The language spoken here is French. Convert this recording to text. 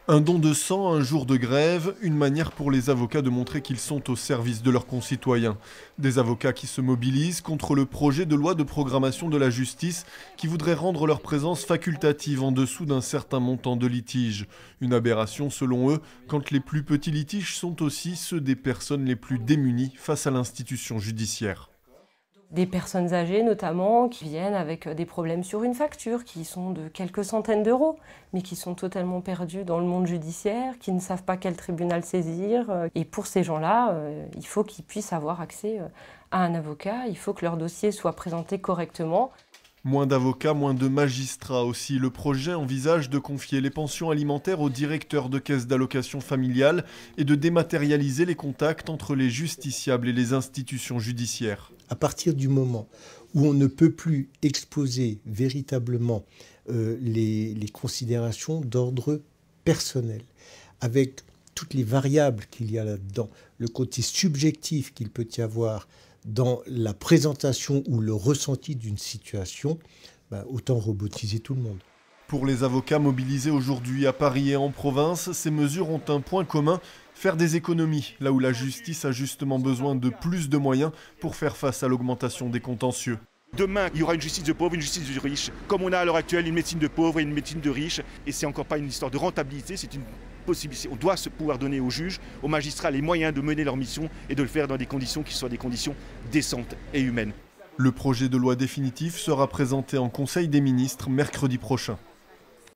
Un don de sang, un jour de grève, une manière pour les avocats de montrer qu'ils sont au service de leurs concitoyens. Des avocats qui se mobilisent contre le projet de loi de programmation de la justice qui voudrait rendre leur présence facultative en dessous d'un certain montant de litige. Une aberration selon eux, quand les plus petits litiges sont aussi ceux des personnes les plus démunies face à l'institution judiciaire. Des personnes âgées notamment qui viennent avec des problèmes sur une facture qui sont de quelques centaines d'euros, mais qui sont totalement perdus dans le monde judiciaire, qui ne savent pas quel tribunal saisir. Et pour ces gens-là, il faut qu'ils puissent avoir accès à un avocat, il faut que leur dossier soit présenté correctement. Moins d'avocats, moins de magistrats aussi. Le projet envisage de confier les pensions alimentaires aux directeurs de caisses d'allocation familiale et de dématérialiser les contacts entre les justiciables et les institutions judiciaires. À partir du moment où on ne peut plus exposer véritablement les considérations d'ordre personnel, avec toutes les variables qu'il y a là-dedans, le côté subjectif qu'il peut y avoir dans la présentation ou le ressenti d'une situation, autant robotiser tout le monde. Pour les avocats mobilisés aujourd'hui à Paris et en province, ces mesures ont un point commun, faire des économies, là où la justice a justement besoin de plus de moyens pour faire face à l'augmentation des contentieux. Demain, il y aura une justice de pauvres, une justice de riches, comme on a à l'heure actuelle une médecine de pauvres et une médecine de riches. Et c'est encore pas une histoire de rentabilité, c'est une possibilité. On doit se pouvoir donner aux juges, aux magistrats les moyens de mener leur mission et de le faire dans des conditions qui soient des conditions décentes et humaines. Le projet de loi définitif sera présenté en Conseil des ministres mercredi prochain.